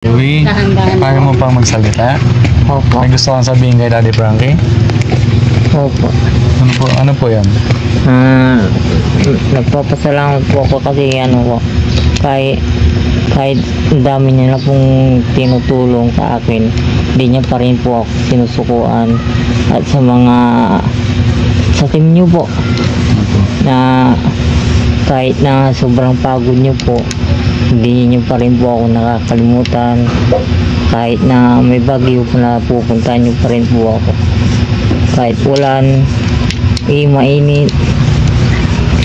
Uy, Dahan-dahan. kaya mo pang magsalita? Opo. May gusto kang sabihin kay Daddy Frankie? Opo. Ano po yan? Nagpapasalamat po ako kasi kahit ang dami niya na pong tinutulong sa akin, hindi niya pa rin po ako sinusukuan. At sa team niyo po, na kahit na sobrang pagod niyo po, hindi niyo pa rin po ako nakakalimutan. Kahit na may bagyo po na pupuntahan niyo pa rin po ako. Kahit ulan, mainit,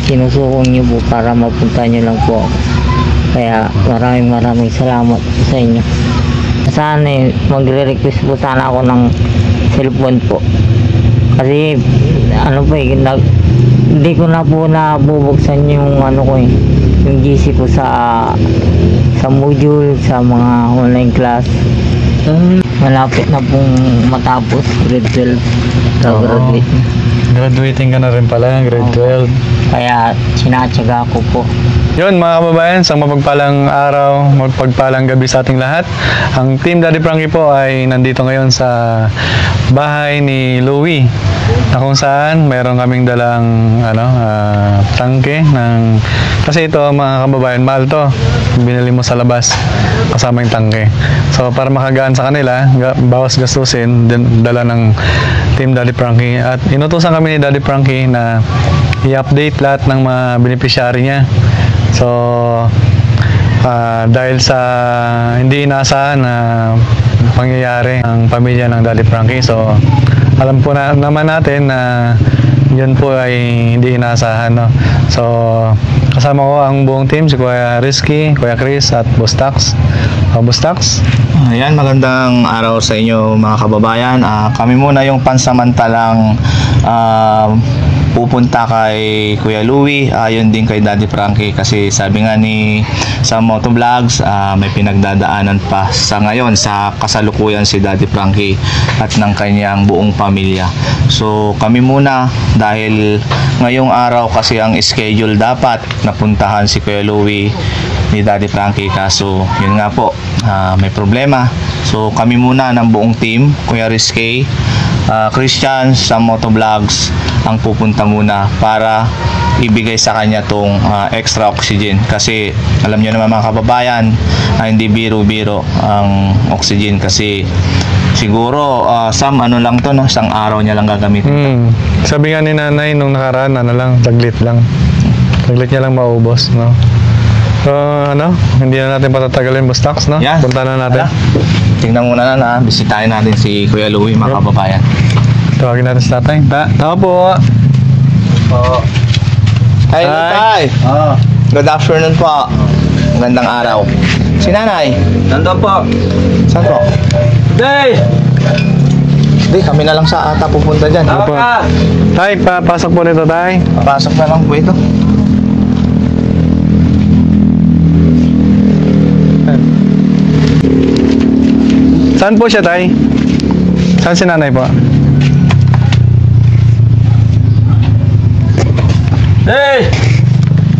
sinusukong niyo po para mapunta niyo lang po ako. Kaya maraming salamat sa inyo. Sana magre-request po sana ako ng cellphone po. Kasi hindi ko na po nabubuksan yung yung GC ko sa module, sa mga online class. Malapit na pong matapos grade 12. Graduate na. Graduating ka na rin pala, grade 12. Kaya sinatsaga ko po. Yun mga kababayan, sa mapagpalang araw, mapagpalang gabi sa ating lahat. Ang Team Daddy Frankie po ay nandito ngayon sa bahay ni Louie, na kung saan mayroon kaming dalang tangke ng, kasi ito mga kababayan, mahal to, binili mo sa labas kasama yung tangke. So para makagaan sa kanila, bawas gastusin, dala ng Team Daddy Frankie. At inutusan kami ni Daddy Frankie na i-update lahat ng mga beneficiary niya. So dahil sa hindi inaasahan na pangyayari ang pamilya ng Daddy Frankie, so alam po naman natin na yun po ay hindi inaasahan, no? So kasama ko ang buong team, si Kuya Rizky, Kuya Chris at Bustax. Bustax? Ayan, magandang araw sa inyo mga kababayan. Kami muna yung pansamantalang pupunta kay Kuya Louie, yun din kay Daddy Frankie, kasi sabi nga sa Motovlogs, may pinagdadaanan pa sa ngayon sa kasalukuyan si Daddy Frankie at ng kanyang buong pamilya. So kami muna, dahil ngayong araw kasi ang schedule dapat napuntahan si Kuya Louie ni Daddy Frankie, kaso yun nga po, may problema. So kami muna ng buong team, Kuya Rizky, Christian sa Motovlogs, ang pupunta muna para ibigay sa kanya tong extra oxygen, kasi alam nyo naman mga kababayan, hindi biro-biro ang oxygen, kasi siguro lang to, no? Isang araw niya lang gagamitin. Sabi nga ni nanay nung nakaraan, taglit niya lang maubos, no? So hindi na natin patatagalin, Bustax, no? Yeah. Punta na natin. Tingnan muna na, bisitahin natin si Kuya Louie mga kababayan. Tawagin natin si tatay. Tao po. Hi, Tay. Good afternoon po. Magandang araw. Si nanay? Nandun po. Saan po? Day! Hindi, kami na lang sa ata pupunta dyan. Opo. Tay, papasok po nito, tay. Pasok na lang po ito. Saan po siya, tay? Saan si nanay po? Day!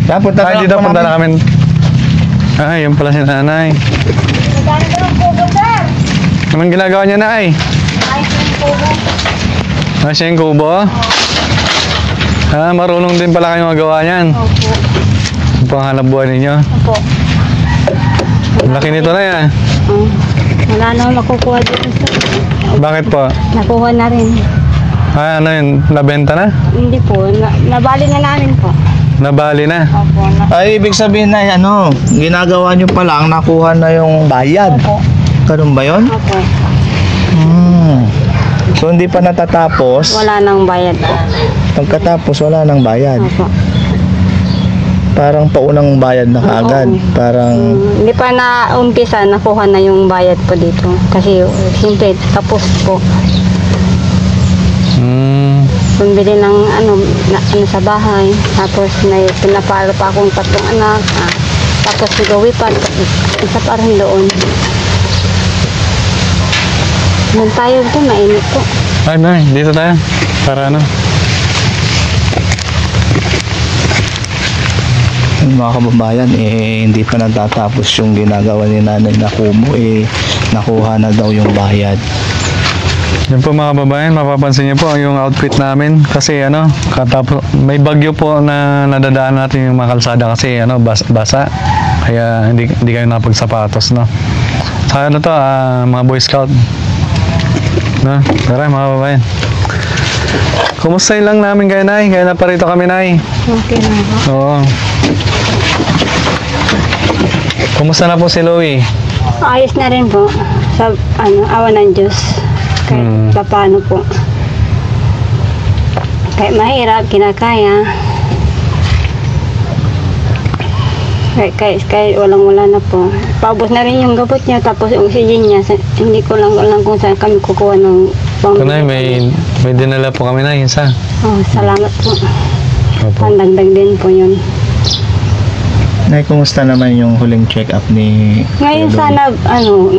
Yan, punta na Tay, lang dito, po punta na namin. kami. Ay, yun pala si nanay. Anong ginagawa niya, nay? Siya yung kubo? Marunong din pala kayong magawa niyan. Opo. Ang panghanap buhay ninyo. Opo. Ang laki nito na yan. Wala na makukuha dito sa... Bakit po? Nakuha na rin. Ano yun? Nabenta na? Hindi po. Nabali na namin po. Nabali na? Opo. Ay, ibig sabihin na ginagawa nyo pa lang, nakuha na yung bayad. Opo. Ganun ba yun? Opo. So, hindi pa natatapos. Wala nang bayad. Pagkatapos, wala nang bayad. Opo. Parang paunang bayad na kaagad. Oo. Parang... Hindi pa na umpisa, nakuha na yung bayad ko dito. Kasi siyempre tapos po. Bumili ng sa bahay. Tapos may pinapalo pa akong 3 anak. Tapos sigawi pa. Isa pa rin doon. Nung tayo po, mainit po. Ay, nay, dito tayo. Para Mga kababayan, hindi pa natatapos yung ginagawa ni Nanay na kumo, nakuha na daw yung bayad. Yan po mga kababayan, mapapansin niyo po yung outfit namin kasi katapos may bagyo po na nadadaan natin yung mga kalsada kasi basa. Kaya hindi kayo napagsapatos, no. Sa mga Boy Scout. No, tara mga kababayan. Kumustahin lang namin kayo, Nay? Kaya na parito kami, Nay. Okay na po. Oo. Kumusta na po si Louie? Ayos na rin po. Sa awa ng Diyos. Kahit paano po. Kahit mahirap, kinakaya. Kahit walang-wala na po. Paubos na rin yung gabot niya, tapos yung oxygen niya. Hindi ko lang alam kung saan kami kukuha ng Nay, may dinala po kami, Nay, isa. Oh, salamat po. Opo. Pandagdag din po yun. Nay, kumusta naman yung huling check-up ni Ngayon Kuya sana,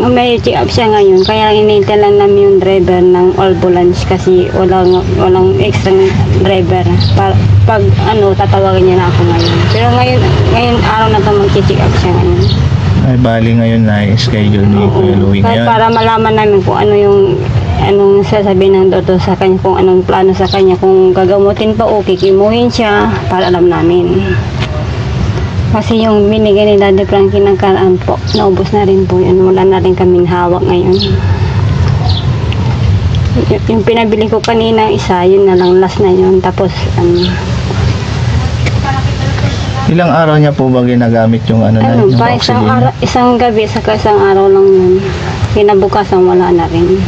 may check-up siya ngayon. Kaya hinihintay lang namin yung driver ng ambulance kasi walang extra driver. Pag tatawagan niya na ako ngayon. Pero ngayon araw na ito mag-check up siya ngayon. Ay, bali ngayon na schedule ni Kuya Louie ngayon. Para malaman namin kung anong sasabihin ng doktor sa kanya, kung anong plano sa kanya, kung gagamutin pa o kikimuhin siya, para alam namin. Kasi yung binigay ni Daddy Frankie ng karaan po, naubos na rin po yun. Wala na rin kaming hawak ngayon. Yung pinabili ko kanina isa, yun na lang, last na yun. Tapos, Ilang araw niya po ba ginagamit yung yung oxygen? isang gabi, saka isang araw lang yun. Kinabukasan, wala na rin.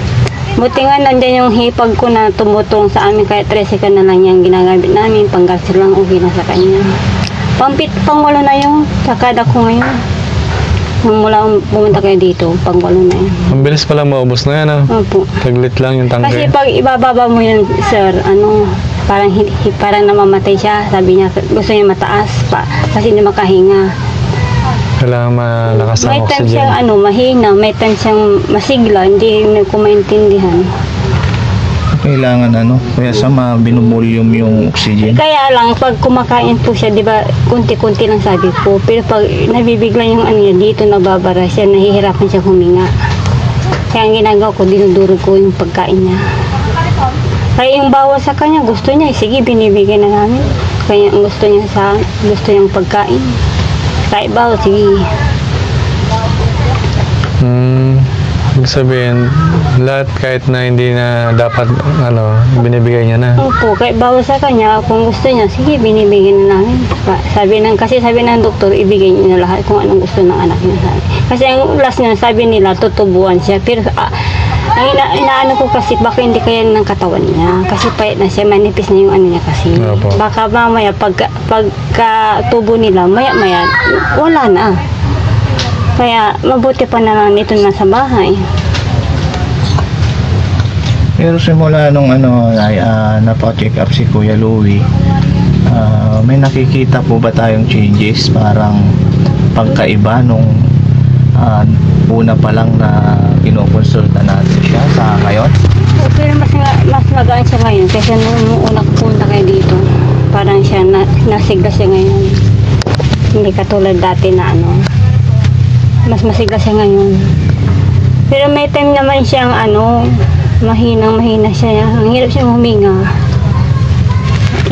Buti nga nandiyan yung hipag ko na tumutulong sa amin, kaya 13 ka na lang yung ginagamit namin, panggasil lang okay na sa kanya. Pangwalo na yung sakada ko ngayon. Nung mula pumunta kayo dito, pangwalo na yun. Ang bilis pala maubos na yan, Opo. Taglit lang yung tangke. Kasi pag ibababa mo yun, sir, parang namamatay siya. Sabi niya, gusto niya mataas pa, kasi hindi makahinga. Kailangan malakas ang May time oxygen. siyang mahina, may time siyang masigla, hindi ko maintindihan. Kailangan kaya binubulyum yung oxygen. Kaya lang, pag kumakain po siya, di ba, kunti-kunti lang sabi ko. Pero pag nabibigla yung niya, dito nababara siya, nahihirapan siya huminga. Kaya ang ginagawa ko, dinudurog ko yung pagkain niya. Kaya yung bawal sa kanya, gusto niya, sige, binibigay na namin. Kaya ang gusto niyang pagkain. Kahit bawal, sige. Ibig sabihin, lahat kahit na hindi na dapat, binibigay niya na. Opo, kahit bawal sa kanya, kung gusto niya, sige, binibigay na namin. Kasi sabi ng doktor, ibigay niya na lahat kung anong gusto ng anak niya. Kasi ang last niya, sabi nila, tutubuan siya. Pero ang inaano ko kasi, baka hindi kaya ng katawan niya. Kasi payat na siya, manipis na yung niya kasi. Opo. Baka mamaya, pagka tubo nila, maya-maya, wala na. Kaya mabuti pa na lang dito na sa bahay. Pero simula nung napa-check up si Kuya Louie, may nakikita po ba tayong changes? Parang pagkaiba nung una pa lang na kinukonsulta natin siya sa ngayon? Pero mas magaan siya ngayon kasi nung una ko punta kayo dito, parang siya nasigla siya ngayon. Hindi katulad dati na mas masigla siya ngayon. Pero may time naman siyang mahina siya. Ang hirap siyang huminga.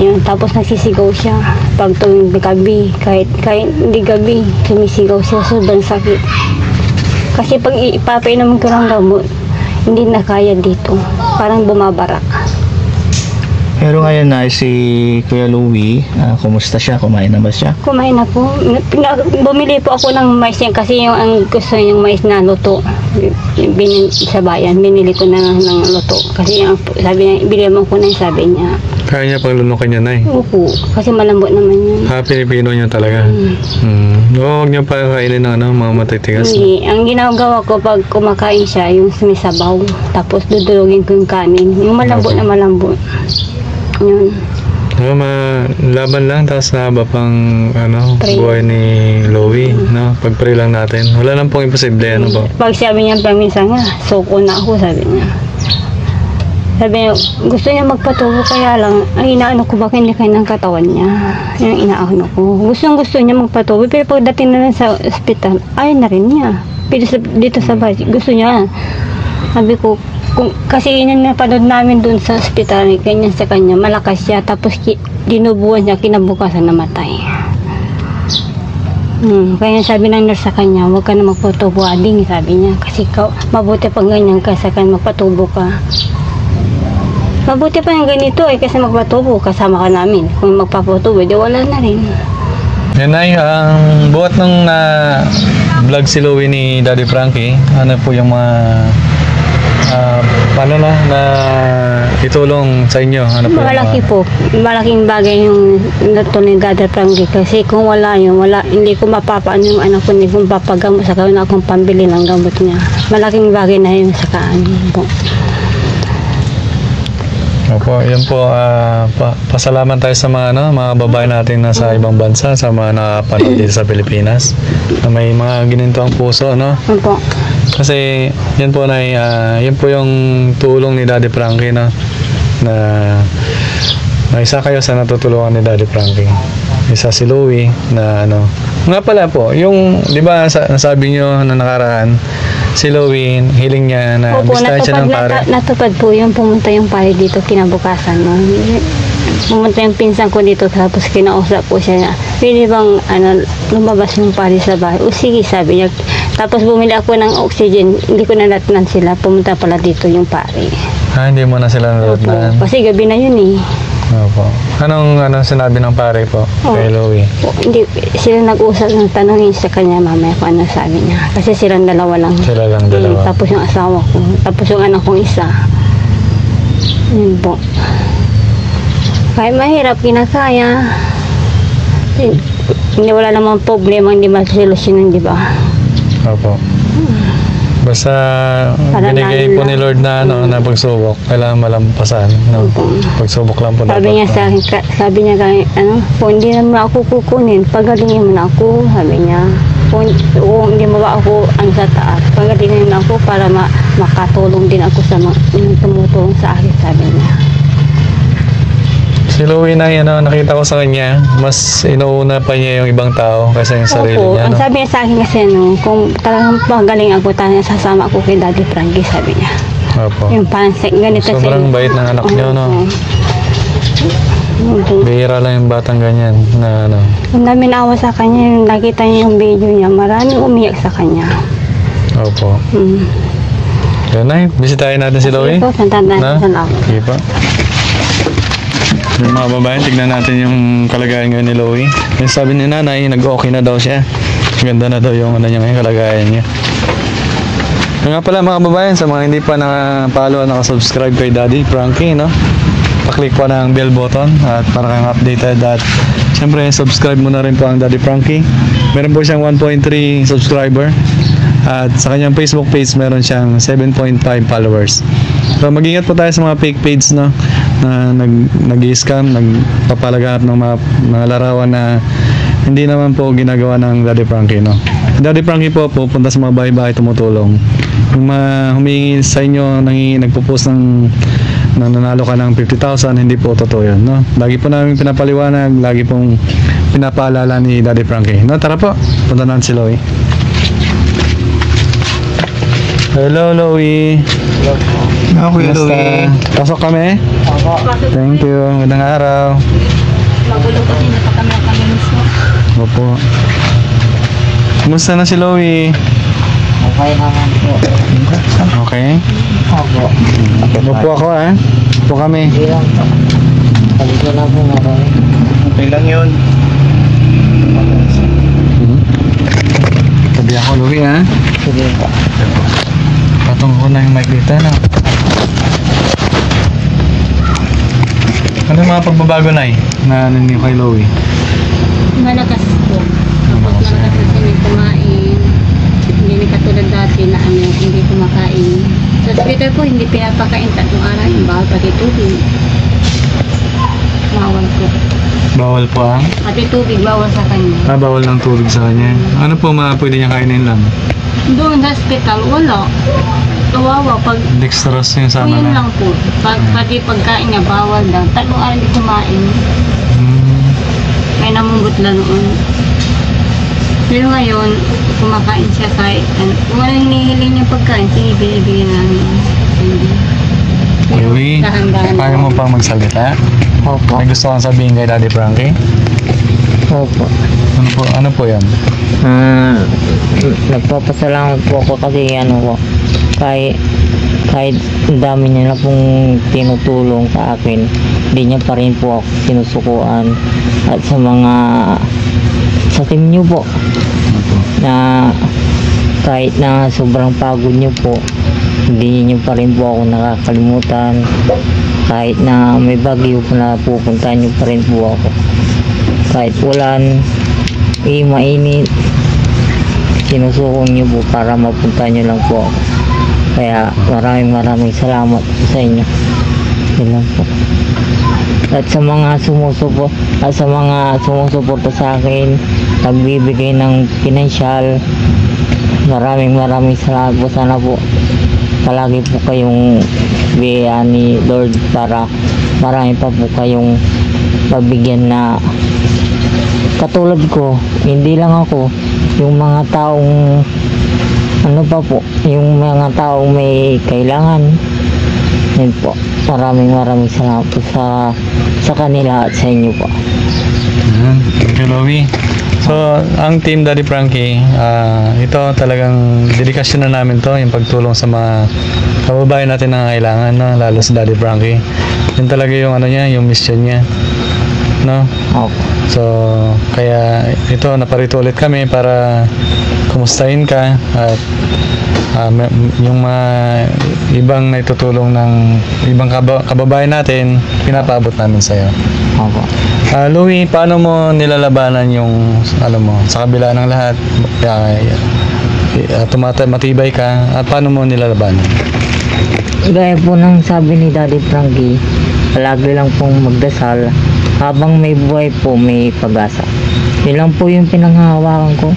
Yun, tapos nagsisigaw siya. Pag tuwing gabi, kahit hindi gabi, sumisigaw siya. Sobrang sakit. Kasi pag ipapainom ko ng gamot, hindi na kaya dito. Parang bumabara. Pero ngayon na si Kuya Louie, kumusta siya? Kumain na ba siya? Kumain na po. Bumili po ako ng mais niya kasi yung ang gusto niyang mais na luto. Sa bayan, binili ko na ng luto. Kasi sabi niya, bili mo ko na yung sabi niya. Kaya niya paglunukin niya, Nay. Opo, kasi malambot naman yun. Pilipino niya talaga. Huwag niya pa kainin ng mga matitigas. Hindi. Ang ginagawa ko pag kumakain siya, yung sumisabaw. Tapos dudurugin ko yung kanin. Yung malambot na malambot. Yun. Laban lang, tapos haba pang Pray. buhay ni Louie, pag-pray lang natin. Wala lang pong imposible, po. Pag sabi niya paminsan nga, suko na ako, sabi niya. Sabi niya, gusto niya magpatubo kaya lang, ay inaano ko ba hindi kayo ng katawan niya. Yung inaano ko. Gusto niya magpatubo, pero pagdating na lang sa ospital, ayaw na rin niya. Pero dito sa bahay, gusto niya. Sabi ko, kasi yun yung napanood namin dun sa ospital, ganyan sa kanya, malakas siya, tapos dinubuhan niya, kinabukasan namatay. Kaya sabi ng nurse sa kanya, huwag ka na magpatubo, ading, sabi niya. Kasi mabuti pang ganyan ka sa kanya, magpatubo ka. Mabuti pa yung ganito kasi magpatubo, kasama ka namin. Kung magpapatubo, di wala na rin. Yan ay, ang buhat nung vlog si Louie ni Daddy Frankie, ano po yung mga paano na itulong sa inyo? Ano po Malaki po. Malaking bagay yung nato ni Daddy Frankie kasi kung wala yun, hindi ko mapapaano yung anak ko, hindi ko mapapagamot sa kanya akong pambili ng gamot niya. Malaking bagay na yun sa kaan po. Opo, yun po, pasalamat tayo sa mga, mga babae natin na sa ibang bansa, sa mga nakapanood dito sa Pilipinas, na may mga gininto ang puso, no? Opo. Kasi, yan po yun po yung tulong ni Daddy Frankie, no? Na isa kayo sa natutulungan ni Daddy Frankie. Isa si Louie, na ano. Nga pala po, yung, di ba, nasabi nyo na nakaraan, si Louie, hiling niya na bistahan siya ng pare. Natupad po yung pumunta yung pare dito kinabukasan. No? Pumunta yung pinsan ko dito tapos kinausap po siya na pwede bang lumabas yung pare sa bahay. O sige, sabi niya. Tapos bumili ako ng oxygen, hindi ko nalatnan sila. Pumunta pala dito yung pare. Hindi mo na sila nalatnan? Kasi gabi na yun eh. Opo. Anong sinabi ng pare po kay Louie? Hindi, sila nag-usap ng tanongin sa kanya mamaya kung ano sabi niya. Kasi silang dalawa lang. Sila lang dalawa. Tapos yung asawa ko. Tapos yung anak kong isa. Yun po. Kahit mahirap, kinakaya. Hindi wala namang problema, hindi masolusyonan, di ba? Opo. Basta binigay po ni Lord na na pagsubok, kailangan malampasan, no? Pagsubok lang po dapat. Sabi niya sa akin, sabi niya kung hindi naman ako kukunin, pagalingin mo na ako, sabi niya. Kung hindi mo ba ako sa taas, pagalingin mo na ako para makatulong din ako sa mga tumutulong sa akin, sabi niya. Si Louie na nakita ko sa kanya, mas inuuna pa niya yung ibang tao kaysa yung sarili niya. Ang sabi niya sa akin kasi kung talagang magaling ako, talagang sasama ako kay Daddy Frankie, sabi niya. Opo. Yung pansek, ganito Sobrang bait ng anak niyo, no? Bihira lang yung batang ganyan na Ang dami naawa sa kanya, yung nakita niya yung video niya, maraming umiyak sa kanya. Opo. Yan na, bisitahin natin si Louie. Ito, Na? salamat. Sige pa. Yung mga babae, tignan natin yung kalagayan ngayon ni Louie. Yung sabi ni nanay, nag-okay na daw siya. Ganda na daw yung niya ngayon, kalagayan niya. Yung nga pala mga babae, sa mga hindi pa nakapalo at nakasubscribe kay Daddy Frankie, no? Pa-click pa ng bell button at para kang updated at syempre subscribe mo na rin po ang Daddy Frankie. Meron po siyang 1.3 subscriber at sa kanyang Facebook page meron siyang 7.5 followers. So mag-ingat po tayo sa mga fake page, no? Na nag-i-scam, nagpapalaganap ng mga larawan na hindi naman po ginagawa ng Daddy Frankie, no? Daddy Frankie po pupunta sa mga bahay-bahay tumutulong. Yung humingi sa inyo, nagpo-post ng nanalo ka ng 50,000, hindi po totoo yun, no? Lagi po namin pinapaliwanag, lagi pong pinapaalala ni Daddy Frankie, no? Tara po, punta natin si Louie. Hello, Louie. Hello, Kuya Louie. Pasok kami? Thank you. Magandang araw. Magulo kasi napakamera kami mismo. Opo. Kumusta na si Louie? Okay naman po. Okay. Opo. Upo ako, Upo kami. Hindi lang po. Sabi ko na po marami. Okay lang yun. Sabi ako, Louie, Sige po. Patong ko na yung mic dito, no? Ano yung mga pagbabago na ninyo kay Louie? Malakas po. Tapos malakas na siya kumain. Hindi na katulad dati na hindi kumakain. Sa hospital po, hindi pinapakain tatlong araw. Yung bawal pati tubig. Bawal po. Bawal po Pati tubig, bawal sa kanya. bawal ng tubig sa kanya. Ano po mga pwede niya kainin lang? Doon sa hospital, wala. kawawa. Pag Dextrose yung po sama yun na. lang po. Pati pagkain niya, bawal daw. 3 araw di kumain. Hmm. May namunggot na noon. Pero ngayon, kumakain siya kahit ano. Kung ano hinihiling niya pagkain, sige, binibigyan namin. Hindi. Pero Louie, dahan-dahan kaya mo pang magsalita? Opo. May gusto kang sabihin kay Daddy Frankie? Opo. Ano po yan? Nagpapasalamat po ako kasi ano po, kahit ang dami niya na pong tinutulong sa akin, hindi niya pa rin po ako sinusukuan. At sa team niyo po, na kahit na sobrang pagod niyo po, hindi niyo pa rin po ako nakakalimutan. Kahit na may bagyo na pupuntahan niyo pa rin po ako. Kahit ulan, mainit, sinusukong niyo po para mapunta niyo lang po ako. Kaya maraming salamat po sa inyo. Yun lang po. At sa mga sumusuporta sa akin, nagbibigay ng pinansyal, maraming salamat po. Sana po palagi po kayong biyayaan ni Lord para marami pa po kayong pabigyan na katulad ko. Hindi lang ako, yung mga taong yung mga taong may kailangan. Yun po, maraming salamat po sa kanila at sa inyo po. Thank you, Louie. So, ang Team Daddy Frankie, ito talagang dedikasyon na namin to, yung pagtulong sa mga kababayan natin na kailangan, no? Lalo sa Daddy Frankie. Yun talaga yung yung mission niya. No? Opo. So, kaya ito, naparito ulit kami para kumustahin ka at yung mga ibang naitutulong ng ibang kababayan natin, pinapaabot namin sa'yo. Opo. Louie, paano mo nilalabanan yung, sa kabila ng lahat, matibay ka, at paano mo nilalabanan? Gaya po ng sabi ni Daddy Frankie, palagi lang pong magdasal, habang may buhay po may pag-asa. Yun lang po yung pinanghahawakan ko.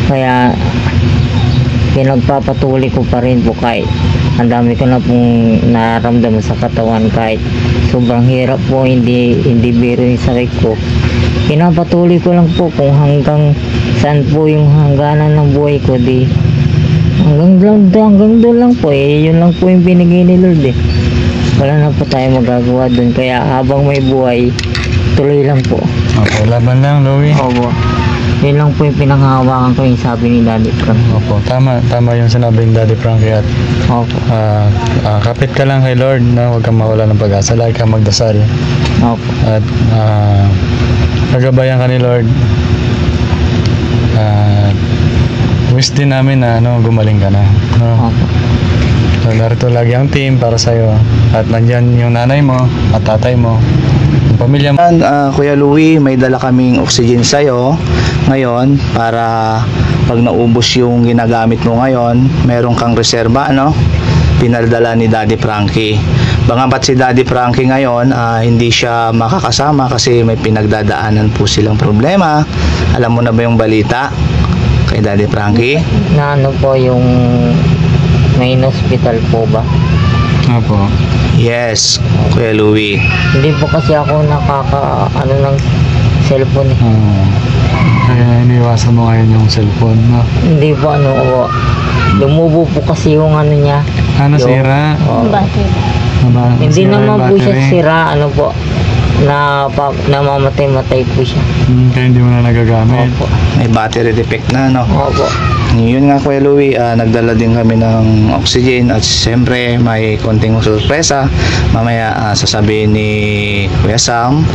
Kaya pinagpapatuloy ko pa rin po kahit ang dami ko na pong nararamdaman sa katawan, kahit sobrang hirap po, hindi biro yung sakit ko. Pinapatuloy ko lang po kung hanggang saan po yung hangganan ng buhay ko, di hanggang doon lang po. Yun lang po yung binigay ni Lord eh. Wala na po tayo magagawa doon, kaya habang may buhay, tuloy lang po. Okay, laban lang, Louie. Opo. Yun lang po yung pinanghahawakan ko, yung sabi ni Daddy Frankie. Opo, tama yung sinabi ni Daddy Frankie at Opo. kapit ka lang kay Lord, na huwag kang mawala ng pag-asa, lagi kang magdasal Opo. at nagabayan ka ni Lord. Wish din namin na gumaling ka na, no? Opo. So, narito lagi ang team para sa'yo at nandyan yung nanay mo at tatay mo, yung pamilya mo. Kuya Louie, may dala kaming oxygen sa'yo ngayon para pag naubos yung ginagamit mo ngayon, meron kang reserba, pinadala ni Daddy Frankie. Bangapat si Daddy Frankie ngayon, hindi siya makakasama kasi may pinagdadaanan po silang problema. Alam mo na ba yung balita kay Daddy Frankie? Na po yung main hospital po ba? Opo. Yes, Kuya Louie. Hindi po kasi ako ng cellphone eh. Kaya iniwasan mo ngayon yung cellphone, no? Hindi po lumubo po kasi yung niya. Sira? Bakit? Hindi Sira naman yung po siya battery. sira, namamatay-matay po siya. Kaya hindi mo na nagagamit. Opo. May battery defect na, Opo. Yun nga, Kuya Louie, nagdala din kami ng oxygen at siyempre may konting sorpresa. Mamaya sasabihin ni Kuya Sam.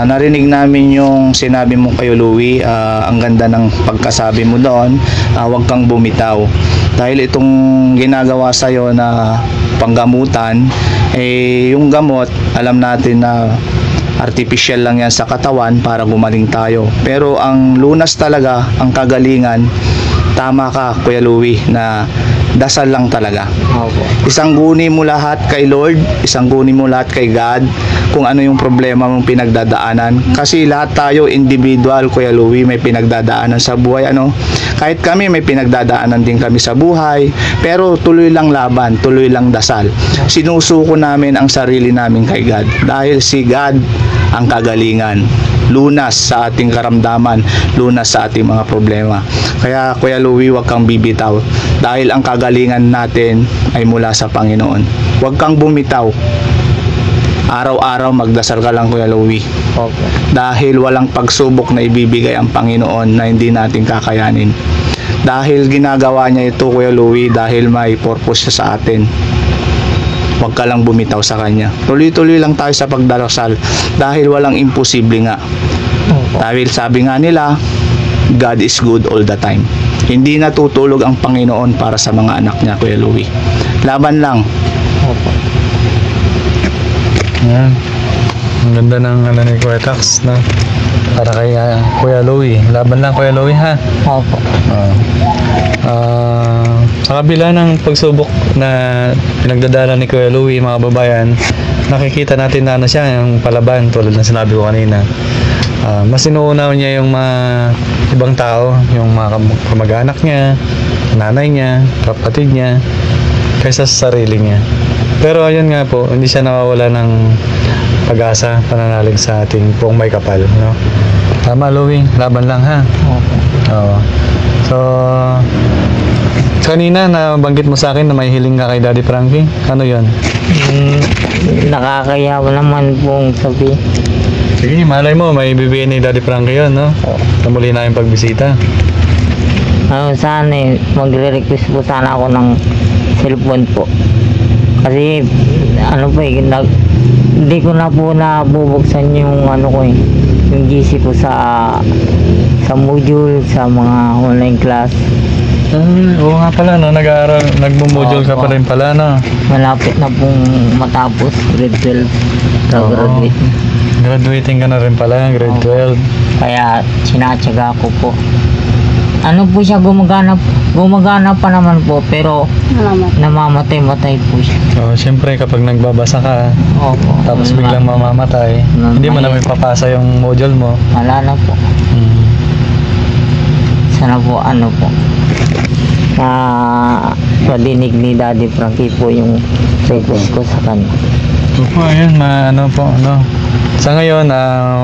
Narinig namin yung sinabi mo, Kuya Louie, ang ganda ng pagkasabi mo doon, huwag kang bumitaw. Dahil itong ginagawa sa'yo na panggamutan, yung gamot, alam natin na artificial lang yan sa katawan para gumaling tayo. Pero ang lunas talaga, ang kagalingan, tama ka Kuya Louie na dasal lang talaga. Opo. Isang guni mo lahat kay Lord, isang guni mo lahat kay God kung ano yung problema mong pinagdadaanan. Kasi lahat tayo individual, Kuya Louie, may pinagdadaanan sa buhay. Kahit kami may pinagdadaanan din kami sa buhay, pero tuloy lang laban, tuloy lang dasal. Sinusuko namin ang sarili namin kay God dahil si God ang kagalingan, lunas sa ating karamdaman, lunas sa ating mga problema. Kaya Kuya Louie, huwag kang bibitaw dahil ang kagalingan natin ay mula sa Panginoon. Huwag kang bumitaw. Araw-araw magdasal ka lang, Kuya Louie. Opo. Dahil walang pagsubok na ibibigay ang Panginoon na hindi natin kakayanin. Dahil ginagawa niya ito, Kuya Louie, dahil may purpose siya sa atin. Huwag ka lang bumitaw sa Kanya. Tuloy-tuloy lang tayo sa pagdarasal dahil walang imposible nga. Opo. Dahil sabi nga nila, God is good all the time. Hindi natutulog ang Panginoon para sa mga anak niya, Kuya Louie. Laban lang. Opo. Yan. Ang ganda ng ni Kuya Tax, no? Para kay Kuya Louie. Laban lang, Kuya Louie, ha? Opo. Sa kabila ng pagsubok na pinagdadala ni Kuya Louie, mga kababayan, nakikita natin na siya, yung palaban, tulad ng sinabi ko kanina. Mas inuunaw niya yung mga ibang tao, yung mga kamag-anak niya, nanay niya, kapatid niya, kaysa sa sarili niya. Pero ayun nga po, hindi siya nawawala ng pag-asa, pananalig sa ating buong may kapal, no? Tama, Louie, laban lang, ha? Opo. Oo. So, kanina nabanggit mo sa akin na may hiling ka kay Daddy Frankie. Ano yon? Nakakayawa naman pong sabi. Sige, malay mo, may bibigyan ni Daddy Frankie yun, no? Na muli na yung pagbisita. Sana magre-request po sana ako ng cellphone po. Kasi hindi ko na po nabubuksan yung yung GC ko sa module, sa mga online class. Oo nga pala, no? Nagmo-module ka pa rin pala, no? Malapit na pong matapos grade 12. Graduate. Graduating ka na rin pala, grade 12. Kaya sinatsaga ko po. Po siya, gumagana pa naman po, pero namamatay-matay po siya. So, siyempre kapag nagbabasa ka, Opo. tapos biglang mamamatay, hindi mo na may papasa yung module mo. Wala na po. Sana po na madinig ni Daddy Frankie po yung request ko sa kanya. Opo, ayun, no? Sa ngayon,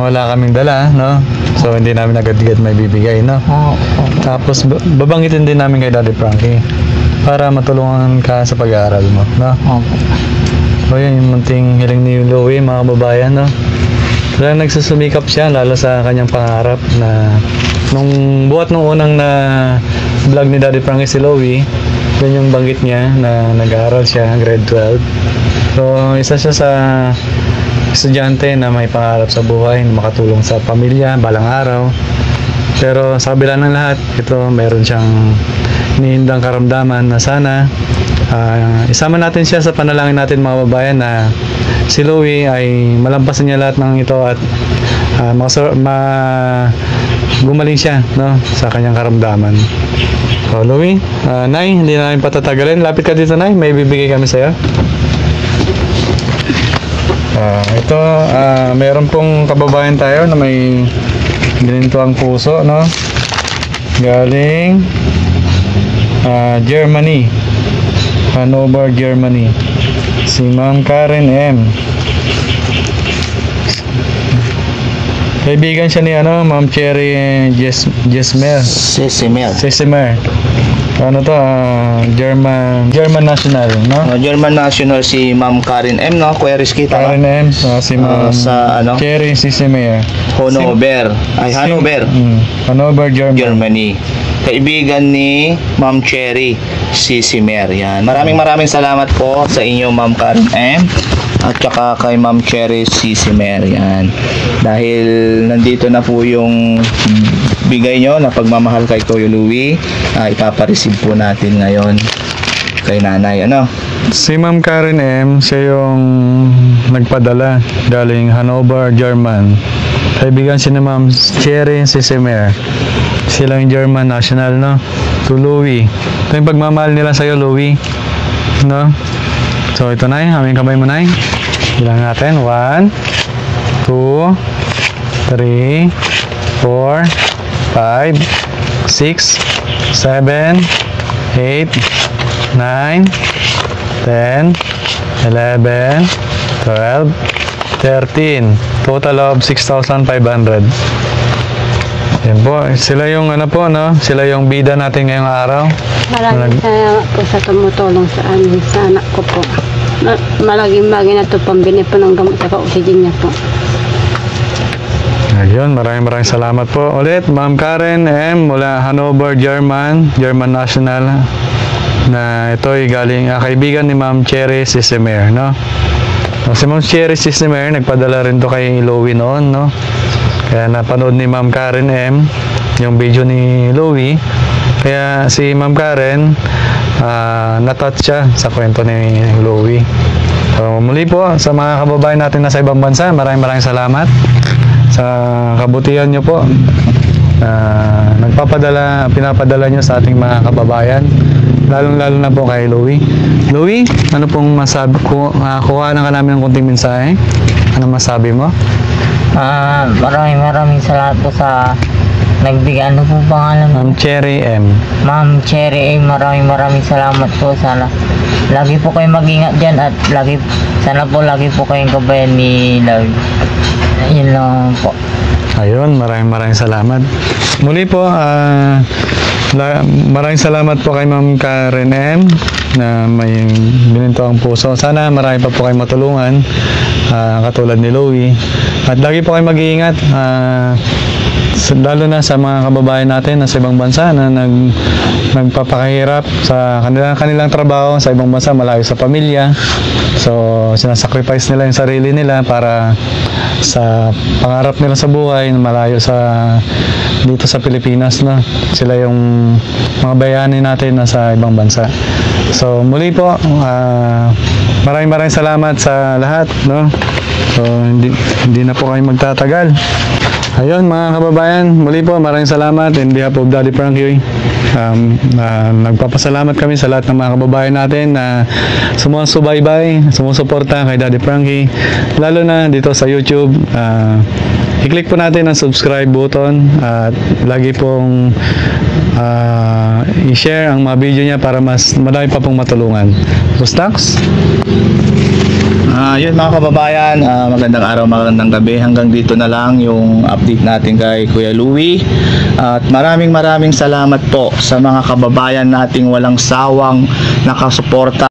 wala kaming dala, no? So, hindi namin agad-agad may bibigay, no? Tapos, babanggitin din namin kay Daddy Frankie para matulungan ka sa pag-aaral mo, no? So, yun, yung munting hiling ni Louie, mga babayan, no? Kaya nagsusumikap siya, lalo sa kanyang pangarap na nung unang na vlog ni Daddy Frankie si Louie, yun yung banggit niya na nag-aaral siya, grade 12. So, isa siya sa estudyante na may pangarap sa buhay, na makatulong sa pamilya, balang araw. Pero sa kabila ng lahat, ito mayroon siyang iniindang karamdaman na sana isama natin siya sa panalangin natin, mga babayan, na si Louie ay malampasan niya lahat ng ito at gumaling siya, no, sa kanyang karamdaman. So, Louie, Nay, hindi na namin patatagalin. Lapit ka dito, Nay, may bibigay kami sa'yo. Ito, meron pong kababayan tayo na may ganito ang puso, no? Galing Germany, Hanover, Germany. Si Ma'am Karen M. Kaibigan siya ni Ma'am Cherry Jesmer. Sesimer. Ano to? German National, no? German National si Ma'am Karen M, no? Kuya Rizky, tama? Karen M, si Ma'am Cherry Sesimer. Hanover, Germany. Kaibigan ni Ma'am Cherry Sesimer. Yan. Maraming salamat po sa inyo, Ma'am Karen M. At saka kay Ma'am Cherry Sesimer. Yan. Dahil nandito na po yung bigay nyo na pagmamahal kay Kuya Louie, ipapareceive po natin ngayon kay nanay. Si Ma'am Karen M, siya yung nagpadala galing Hanover, German. Kaibigan siya ni Ma'am Cherry Sesimer. Sila yung German National, no? to Louie. Ito yung pagmamahal nila sa'yo, Louie. No? So, ito na aming kamay mo na Bilang natin. 1, 2, 3, 4, 5, 6, 7, 8, 9, 10, 11, 12, 13. Total of 6,500. Yan po. Sila yung ano po, no? Sila yung bida natin ngayong araw. Maraming salamat po sa tumutulong sa amin, sa anak ko po. Malaking bagay na ito pambili po ng gamot sa oxygen niya po. Ayun, maraming salamat po. Ulit, Ma'am Karen M. mula Hanover, German National. Na ito ay galing kaibigan ni Ma'am Cherry Sisimer, no? Si Ma'am Cherry Sisimer, nagpadala rin to kay Louie noon, no? Kaya napanood ni Ma'am Karen M. yung video ni Louie. Kaya si Ma'am Karen, natouch siya sa kwento ni Louie. So, muli po sa mga kababayan natin na sa ibang bansa, maraming salamat sa kabutihan nyo po. Pinapadala nyo sa ating mga kababayan. Lalong-lalo na po kay Louie. Louie, ano pong masabi ko? Kuha na ka namin ng kunting mensahe. Ano masabi mo? Maraming salamat po sa nagbigay. Ano po pangalan? Ma'am Cherry M. Ma'am Cherry M, maraming salamat po. Sana lagi po kayo mag-ingat dyan at sana po lagi po kayong kabayan ni Love. Yun lang po. Ayun, maraming salamat. Muli po, maraming salamat po kay Ma'am Karen M na may bininto ang puso. Sana marami pa po kayong matulungan katulad ni Louie. At lagi po kayong mag-iingat, lalo na sa mga kababayan natin na sa ibang bansa na nagpapakahirap sa kanilang trabaho sa ibang bansa, malayo sa pamilya. So, sinasacrifice nila yung sarili nila para sa pangarap nila sa buhay, malayo dito sa Pilipinas, no? Sila yung mga bayani natin na sa ibang bansa. So, muli po, maraming salamat sa lahat, no? So, hindi na po kayo magtatagal. Ayun, mga kababayan, muli po, maraming salamat in behalf of Daddy Frankie. Nagpapasalamat kami sa lahat ng mga kababayan natin na sumusubaybay, sumusuporta kay Daddy Frankie. Lalo na dito sa YouTube. I-click po natin ang subscribe button at lagi pong i-share ang mga video niya para mas madami pa pong matulungan. Bustax? Yun mga kababayan, magandang araw, magandang gabi. Hanggang dito na lang yung update natin kay Kuya Louie. At maraming salamat po sa mga kababayan nating walang sawang nakasuporta